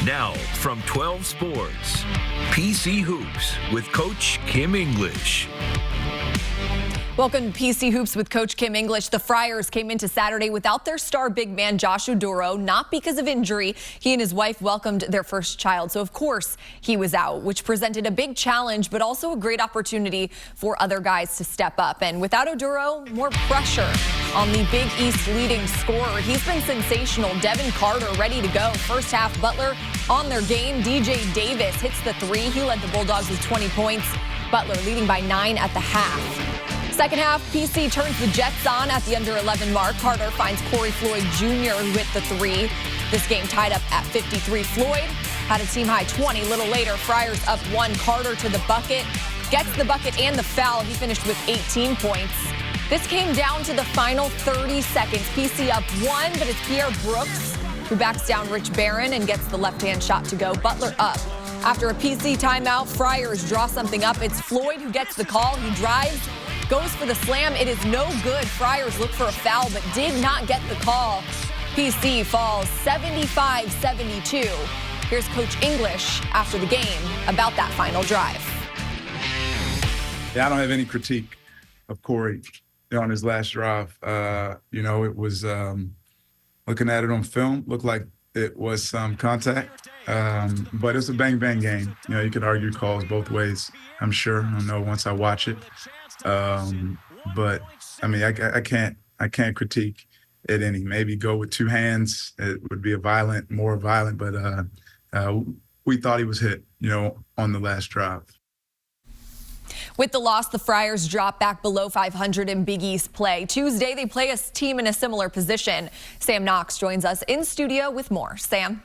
Now, from 12 Sports, PC Hoops with Coach Kim English. Welcome to PC Hoops with Coach Kim English. The Friars came into Saturday without their star big man, Josh Oduro, not because of injury. He and his wife welcomed their first child, so of course he was out, which presented a big challenge, but also a great opportunity for other guys to step up. And without Oduro, more pressure on the Big East leading scorer. He's been sensational. Devin Carter ready to go. First half, Butler on their game. DJ Davis hits the three. He led the Bulldogs with 20 points. Butler leading by 9 at the half. Second half, PC turns the Jets on at the under 11 mark. Carter finds Corey Floyd Jr. with the three. This game tied up at 53. Floyd had a team-high 20. A little later, Friars up 1. Carter to the bucket. Gets the bucket and the foul. He finished with 18 points. This came down to the final 30 seconds. PC up 1, but it's Pierre Brooks who backs down Rich Barron and gets the left-hand shot to go. Butler up. After a PC timeout, Friars draw something up. It's Floyd who gets the call. He drives, goes for the slam. It is no good. Friars look for a foul, but did not get the call. PC falls 75-72. Here's Coach English after the game about that final drive. Yeah, I don't have any critique of Corey on his last drive. It was looking at it on film, looked like it was some contact, but it's a bang-bang game. You could argue calls both ways, I'm sure. I don't know once I watch it. But I mean, I can't critique it any. Maybe go with two hands. It would be more violent, but we thought he was hit, on the last drive. With the loss, the Friars drop back below 500 in Big East play. Tuesday, they play a team in a similar position. Sam Knox joins us in studio with more. Sam.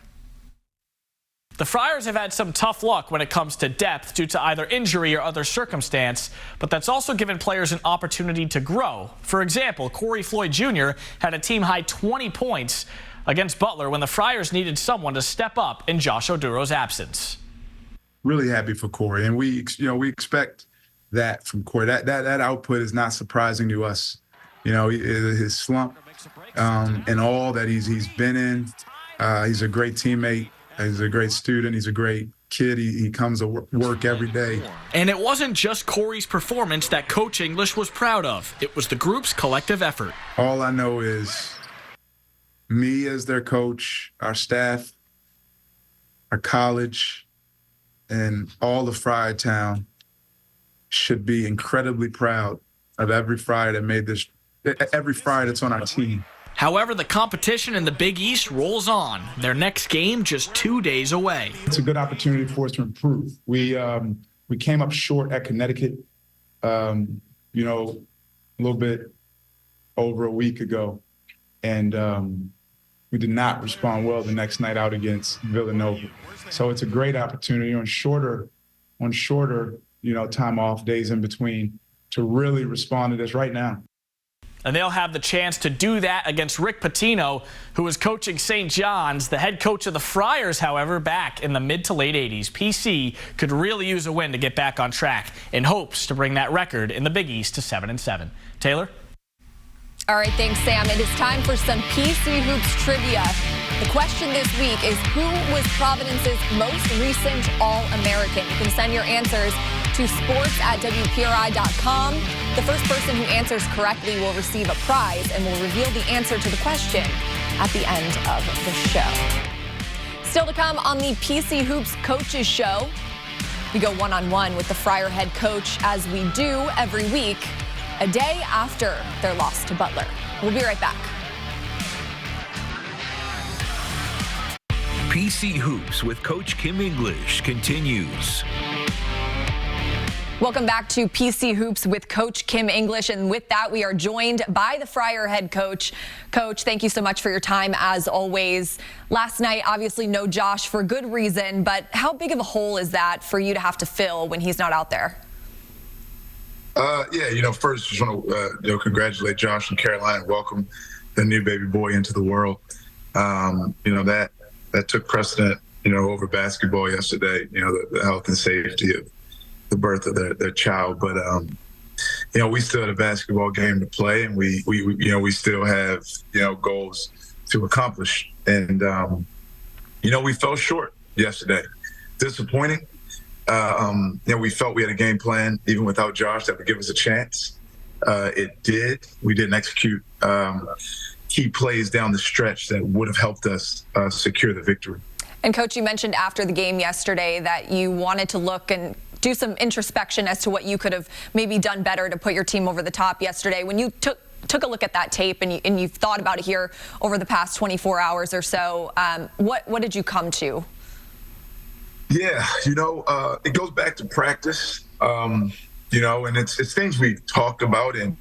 The Friars have had some tough luck when it comes to depth due to either injury or other circumstance, but that's also given players an opportunity to grow. For example, Corey Floyd Jr. had a team-high 20 points against Butler when the Friars needed someone to step up in Josh Oduro's absence. Really happy for Corey, and we expect that from Corey. That output is not surprising to us. His slump and all that he's been in. He's a great teammate. He's a great student. He's a great kid. He comes to work every day. And it wasn't just Corey's performance that Coach English was proud of. It was the group's collective effort. All I know is me as their coach, our staff, our college, and all of Friartown should be incredibly proud of every Friar that's on our team. However, the competition in the Big East rolls on. Their next game just 2 days away. It's a good opportunity for us to improve. We came up short at Connecticut, a little bit over a week ago, and we did not respond well the next night out against Villanova. So it's a great opportunity on shorter, time off, days in between, to really respond to this right now. And they'll have the chance to do that against Rick Pitino, who is coaching St. John's. The head coach of the Friars, however, back in the mid to late 80s. PC could really use a win to get back on track in hopes to bring that record in the Big East to 7-7. Taylor? All right, thanks, Sam. It is time for some PC Hoops trivia. The question this week is, who was Providence's most recent All-American? You can send your answers to sports@WPRI.com. The first person who answers correctly will receive a prize, and will reveal the answer to the question at the end of the show. Still to come on the PC Hoops Coaches Show, we go one-on-one with the Friar head coach, as we do every week, a day after their loss to Butler. We'll be right back. PC Hoops with Coach Kim English continues. Welcome back to PC Hoops with Coach Kim English, and with that, we are joined by the Friar head coach. Coach, thank you so much for your time, as always. Last night, obviously no Josh for good reason, but how big of a hole is that for you to have to fill when he's not out there? First, just want to congratulate Josh and Caroline and welcome the new baby boy into the world. That took precedent, over basketball yesterday. The health and safety of the birth of their child, but we still have a basketball game to play, and we still have goals to accomplish, and we fell short yesterday. Disappointing. We felt we had a game plan, even without Josh, that would give us a chance. It did. We didn't execute key plays down the stretch that would have helped us secure the victory. And Coach, you mentioned after the game yesterday that you wanted to look and do some introspection as to what you could have maybe done better to put your team over the top yesterday. When you took a look at that tape and you've thought about it here over the past 24 hours or so, what did you come to? Yeah, it goes back to practice, and it's things we've talked about and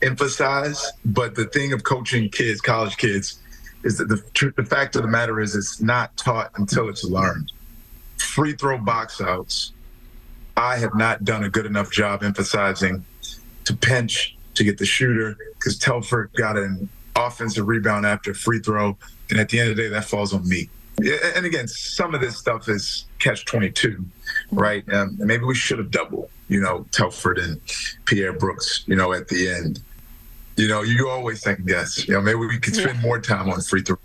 emphasize. But the thing of coaching kids, college kids, is that the fact of the matter is it's not taught until it's learned. Free throw box outs, I have not done a good enough job emphasizing to pinch to get the shooter, because Telford got an offensive rebound after a free throw, and at the end of the day, that falls on me. And again, some of this stuff is catch-22, right? Maybe we should have doubled, Telford and Pierre Brooks, at the end. You always second guess. Maybe we could spend more time on free throws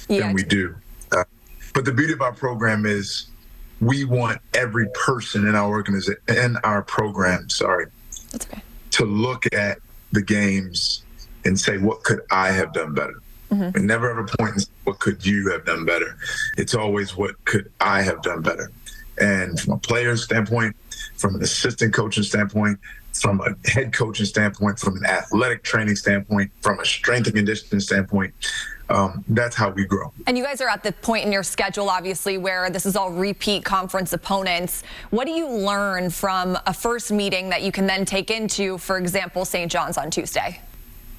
than we do. But the beauty of our program is we want every person in our program, That's okay, to look at the games and say, what could I have done better? Mm-hmm. We never ever point and say, what could you have done better? It's always, what could I have done better? And from a player's standpoint, from an assistant coaching standpoint, from a head coaching standpoint, from an athletic training standpoint, from a strength and conditioning standpoint, that's how we grow. And you guys are at the point in your schedule, obviously, where this is all repeat conference opponents. What do you learn from a first meeting that you can then take into, for example, St. John's on Tuesday?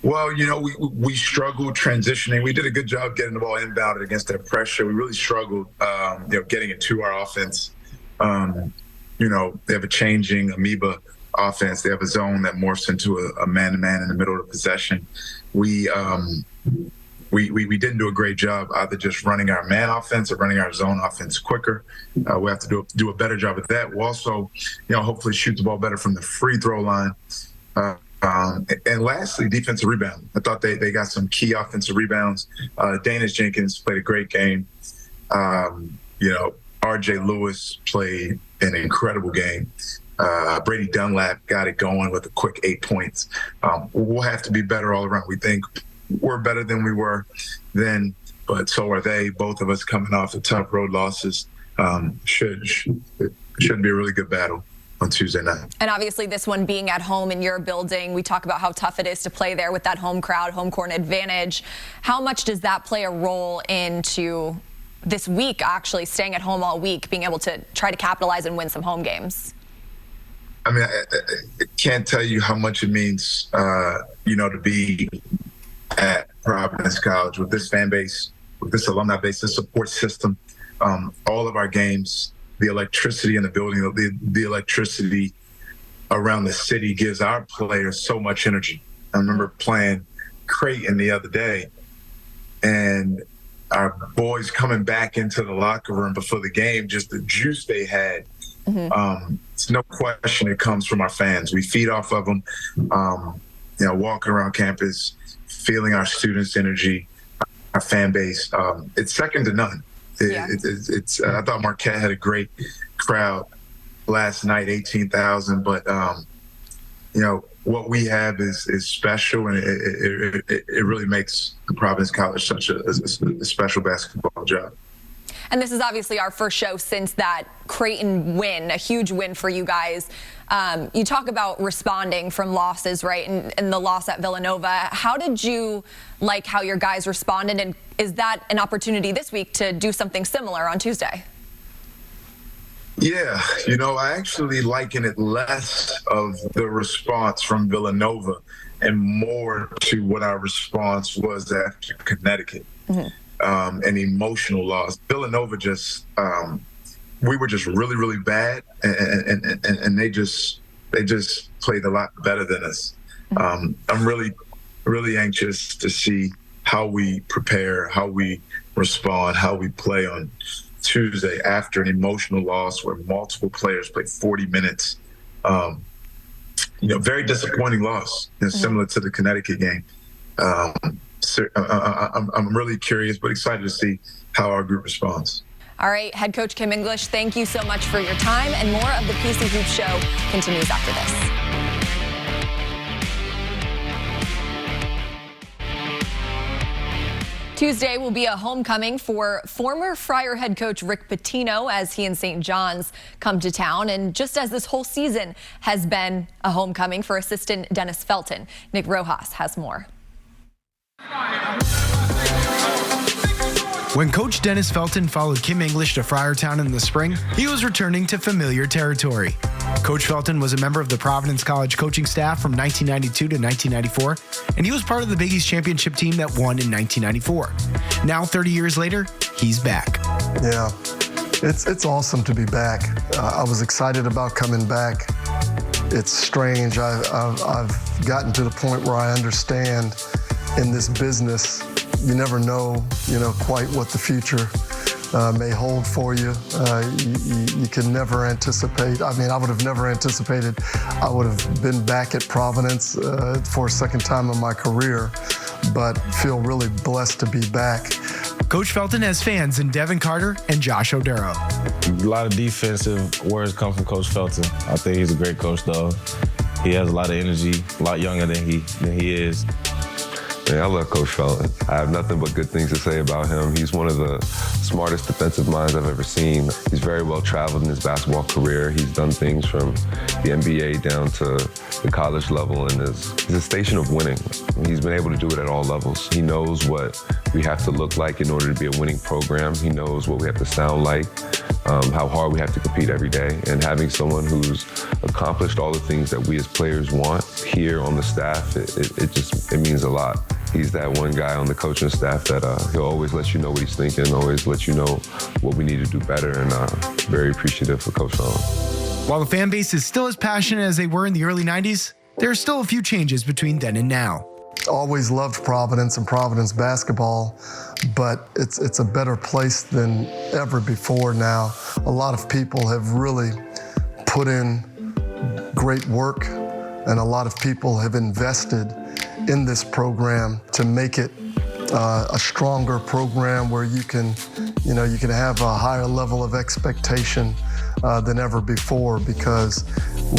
Well, we struggled transitioning. We did a good job getting the ball inbounded against that pressure. We really struggled, getting it to our offense. They have a changing amoeba offense. They have a zone that morphs into a man-to-man in the middle of the possession. We didn't do a great job either just running our man offense or running our zone offense quicker. We have to do a better job at that. We'll also, hopefully shoot the ball better from the free throw line. And lastly, defensive rebound. I thought they got some key offensive rebounds. Danish Jenkins played a great game. R.J. Lewis played an incredible game. Brady Dunlap got it going with a quick 8 points. We'll have to be better all around. We think we're better than we were then, but so are they. Both of us coming off the tough road losses. Should be a really good battle on Tuesday night. And obviously this one being at home in your building, we talk about how tough it is to play there with that home crowd, home court advantage. How much does that play a role into this week, actually staying at home all week, being able to try to capitalize and win some home games? I mean, I can't tell you how much it means, to be at Providence College with this fan base, with this alumni base, this support system, all of our games, the electricity in the building, the electricity around the city gives our players so much energy. I remember playing Creighton the other day, and our boys coming back into the locker room before the game, just the juice they had. Mm-hmm. It's no question it comes from our fans. We feed off of them, walking around campus, feeling our students' energy, our fan base. It's second to none. I thought Marquette had a great crowd last night, 18,000. But what we have is special, and it really makes Providence College such a special basketball job. And this is obviously our first show since that Creighton win, a huge win for you guys. You talk about responding from losses, right, and the loss at Villanova. How did you like how your guys responded, and is that an opportunity this week to do something similar on Tuesday? Yeah, I actually liken it less of the response from Villanova and more to what our response was after Connecticut. Mm-hmm. An emotional loss. Villanova just, we were just really, really bad, and they just played a lot better than us. I'm really, really anxious to see how we prepare, how we respond, how we play on Tuesday after an emotional loss where multiple players played 40 minutes. Very disappointing loss, similar to the Connecticut game. I'm really curious, but excited to see how our group responds. All right, head coach Kim English, thank you so much for your time, and more of the PC Hoops Show continues after this. Tuesday will be a homecoming for former Friar head coach Rick Pitino as he and St. John's come to town. And just as this whole season has been a homecoming for assistant Dennis Felton, Nick Rojas has more. When Coach Dennis Felton followed Kim English to Friartown in the spring, he was returning to familiar territory. Coach Felton was a member of the Providence College coaching staff from 1992 to 1994, and he was part of the Big East championship team that won in 1994. Now, 30 years later, he's back. Yeah, it's awesome to be back. I was excited about coming back. It's strange. I've gotten to the point where I understand in this business, you never know, quite what the future may hold for you. You can never anticipate. I mean, I would have never anticipated I would have been back at Providence for a second time in my career, but feel really blessed to be back. Coach Felton has fans in Devin Carter and Josh Oduro. A lot of defensive words come from Coach Felton. I think he's a great coach, though. He has a lot of energy, a lot younger than he is. Yeah, I love Coach Felton. I have nothing but good things to say about him. He's one of the smartest defensive minds I've ever seen. He's very well traveled in his basketball career. He's done things from the NBA down to the college level, and he's a station of winning. He's been able to do it at all levels. He knows what we have to look like in order to be a winning program. He knows what we have to sound like, how hard we have to compete every day. And having someone who's accomplished all the things that we as players want here on the staff, it means a lot. He's that one guy on the coaching staff that he'll always let you know what he's thinking, always let you know what we need to do better, and very appreciative for Coach Felton. While the fan base is still as passionate as they were in the early 90s, there are still a few changes between then and now. Always loved Providence and Providence basketball, but it's a better place than ever before now. A lot of people have really put in great work, and a lot of people have invested in this program to make it a stronger program where you can have a higher level of expectation than ever before, because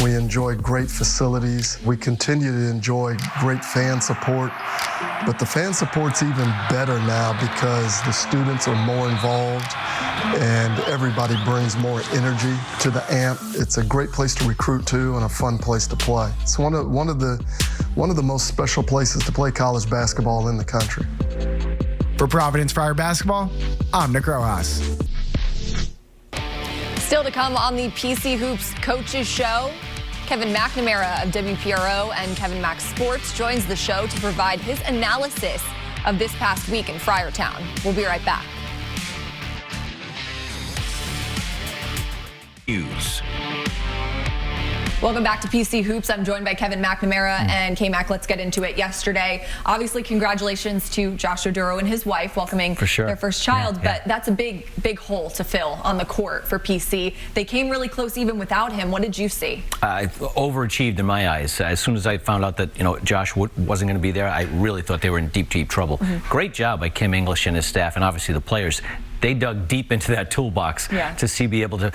we enjoy great facilities. We continue to enjoy great fan support, but the fan support's even better now because the students are more involved and everybody brings more energy to the AMP. It's a great place to recruit to and a fun place to play. It's one of the most special places to play college basketball in the country. For Providence Friar Basketball, I'm Nick Rojas. Still to come on the PC Hoops Coaches Show, Kevin McNamara of WPRI and Kevin Mac Sports joins the show to provide his analysis of this past week in Friartown. We'll be right back. News. Welcome back to PC Hoops. I'm joined by Kevin McNamara and K-Mac. Let's get into it. Yesterday, obviously, congratulations to Josh Oduro and his wife welcoming their first child, but that's a big hole to fill on the court for PC. They came really close even without him. What did you see? Overachieved in my eyes. As soon as I found out that Josh wasn't going to be there, I really thought they were in deep trouble. Great job by Kim English and his staff, and obviously the players. They dug deep into that toolbox to be able to,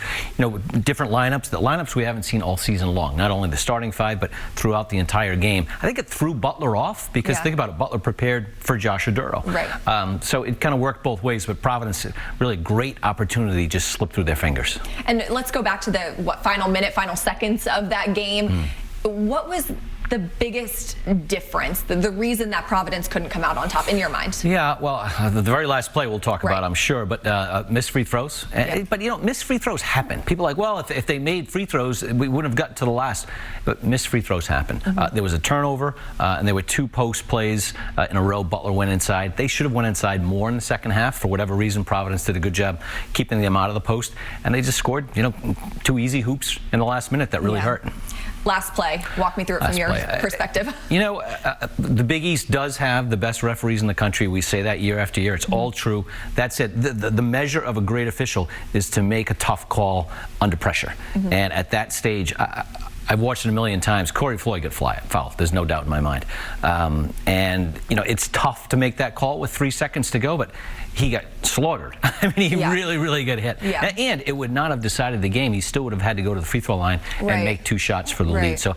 different lineups. The lineups we haven't seen all season long. Not only the starting five, but throughout the entire game. I think it threw Butler off because think about it, Butler prepared for Josh Oduro. Right. So it kind of worked both ways, but Providence, really great opportunity, just slipped through their fingers. And let's go back to the final seconds of that game. What was the biggest difference, the reason that Providence couldn't come out on top in your mind? Yeah, well, the very last play we'll talk about, I'm sure, but missed free throws. But, missed free throws happen. People are like, well, if they made free throws, we wouldn't have gotten to the last. But missed free throws happen. There was a turnover, and there were two post plays in a row. Butler went inside. They should have went inside more in the second half. For whatever reason, Providence did a good job keeping them out of the post. And they just scored, two easy hoops in the last minute that really hurt. Last play, walk me through it from your perspective. The Big East does have the best referees in the country. We say that year after year. It's all true. That's it. The measure of a great official is to make a tough call under pressure. And at that stage, I've watched it a million times. Corey Floyd got fouled. There's no doubt in my mind. And, you know, it's tough to make that call with 3 seconds to go, but he got slaughtered. I mean, he really got hit. Yeah. And it would not have decided the game. He still would have had to go to the free throw line and make 2 shots for the lead. So,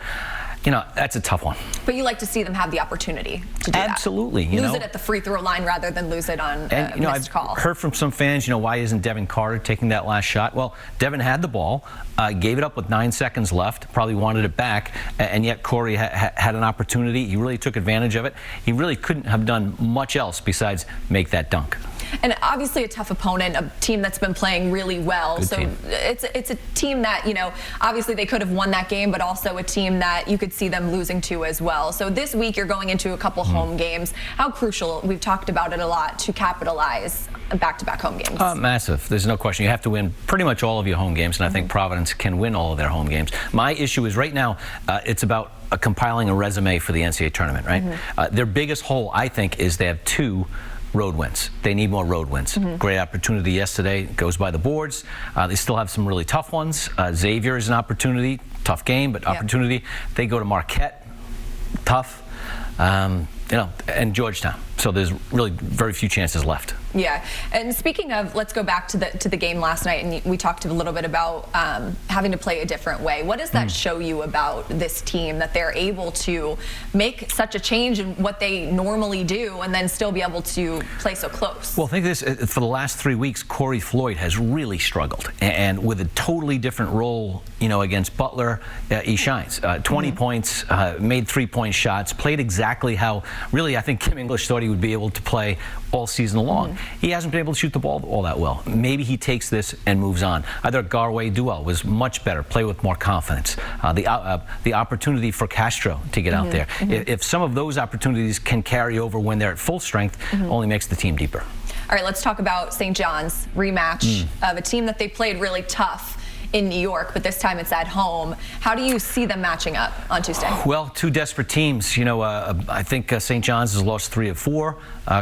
you know, that's a tough one. But you like to see them have the opportunity to do Absolutely, that. you lose know? it at the free throw line rather than lose it on a missed call. I've heard from some fans, you know, why isn't Devin Carter taking that last shot? Well, Devin had the ball, gave it up with 9 seconds left, probably wanted it back, and yet Corey had an opportunity. He really took advantage of it. He really couldn't have done much else besides make that dunk. And obviously a tough opponent, a team that's been playing really well. Good so team. it's a team that, you know, obviously they could have won that game, but also a team that you could see them losing to as well. So this week you're going into a couple home games. How crucial, we've talked about it a lot, to capitalize back-to-back home games? Massive. There's no question. You have to win pretty much all of your home games, and I think Providence can win all of their home games. My issue is right now it's about compiling a resume for the NCAA tournament, right? Their biggest hole, I think, is they have 2 road wins. They need more road wins. Great opportunity yesterday. Goes by the boards. They still have some really tough ones. Xavier is an opportunity. Tough game, but opportunity. They go to Marquette. Tough. You know, and Georgetown. So there's really very few chances left. Yeah, and speaking of, let's go back to the game last night, and we talked a little bit about having to play a different way. What does that show you about this team, that they're able to make such a change in what they normally do and then still be able to play so close? Well, think this, for the last 3 weeks, Corey Floyd has really struggled, and with a totally different role, you know, against Butler, he shines. 20 points, made 3-point shots, played exactly how, really, I think Kim English thought he would be able to play all season long. He hasn't been able to shoot the ball all that well. Maybe he takes this and moves on. Either Garway Duell was much better, play with more confidence. The opportunity for Castro to get out there. If some of those opportunities can carry over when they're at full strength, only makes the team deeper. All right, let's talk about St. John's rematch of a team that they played really tough in New York, but this time it's at home. How do you see them matching up on Tuesday? Well, 2 desperate teams. You know, I think St. John's has lost 3 of 4.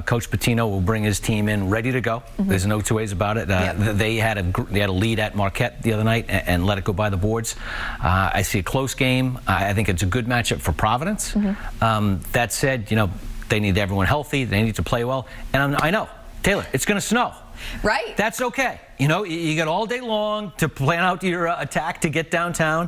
Coach Pitino will bring his team in ready to go. There's no 2 ways about it. They had a lead at Marquette the other night and let it go by the boards. I see a close game. I think it's a good matchup for Providence. That said, you know, they need everyone healthy. They need to play well. And I know, Taylor, it's going to snow. Right. That's okay. You know, you got all day long to plan out your attack to get downtown,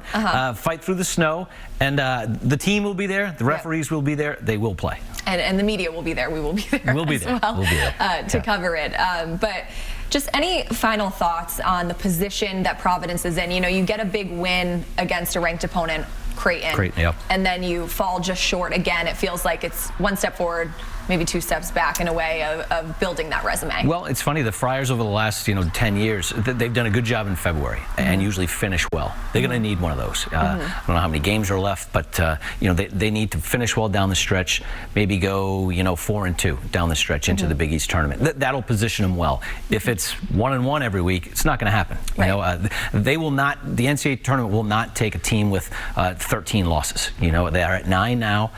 fight through the snow, and the team will be there, the referees will be there, they will play. And the media will be there, we will be there we'll be there. well we'll be there. to cover it. But just any final thoughts on the position that Providence is in? You know, you get a big win against a ranked opponent, Creighton, and then you fall just short again. It feels like it's 1 step forward, maybe 2 steps back in a way of building that resume. Well, it's funny, the Friars over the last 10 years, they've done a good job in February and usually finish well. They're going to need one of those. I don't know how many games are left, but you know, they need to finish well down the stretch, maybe go 4-2 down the stretch into the Big East tournament. That'll position them well. If it's 1-1 every week, it's not going to happen. You know, they will not. The NCAA tournament will not take a team with 13 losses. You know, they are at 9 now.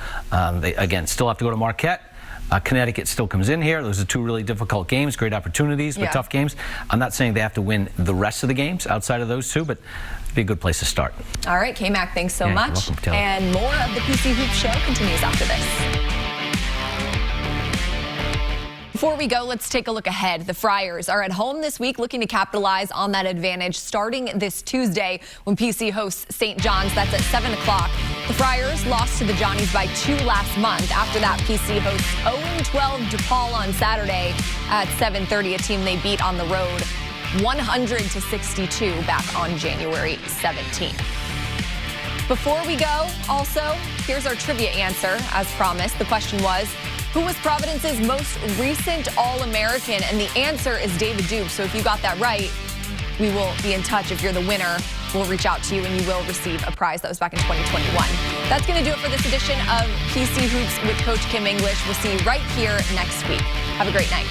They again still have to go to Marquette. Connecticut still comes in here. Those are 2 really difficult games, great opportunities, but tough games. I'm not saying they have to win the rest of the games outside of those 2, but it'd be a good place to start. All right, K-Mac, thanks so much. You're welcome, Taylor. And more of the PC Hoops Show continues after this. Before we go, let's take a look ahead. The Friars are at home this week looking to capitalize on that advantage starting this Tuesday when PC hosts St. John's. That's at 7 o'clock. The Friars lost to the Johnnies by 2 last month. After that, PC hosts 0-12 DePaul on Saturday at 7:30, a team they beat on the road 100-62 back on January 17th. Before we go, also, here's our trivia answer. As promised, the question was, who was Providence's most recent All-American? And the answer is David Dube. So if you got that right, we will be in touch. If you're the winner, we'll reach out to you and you will receive a prize. That was back in 2021. That's going to do it for this edition of PC Hoops with Coach Kim English. We'll see you right here next week. Have a great night.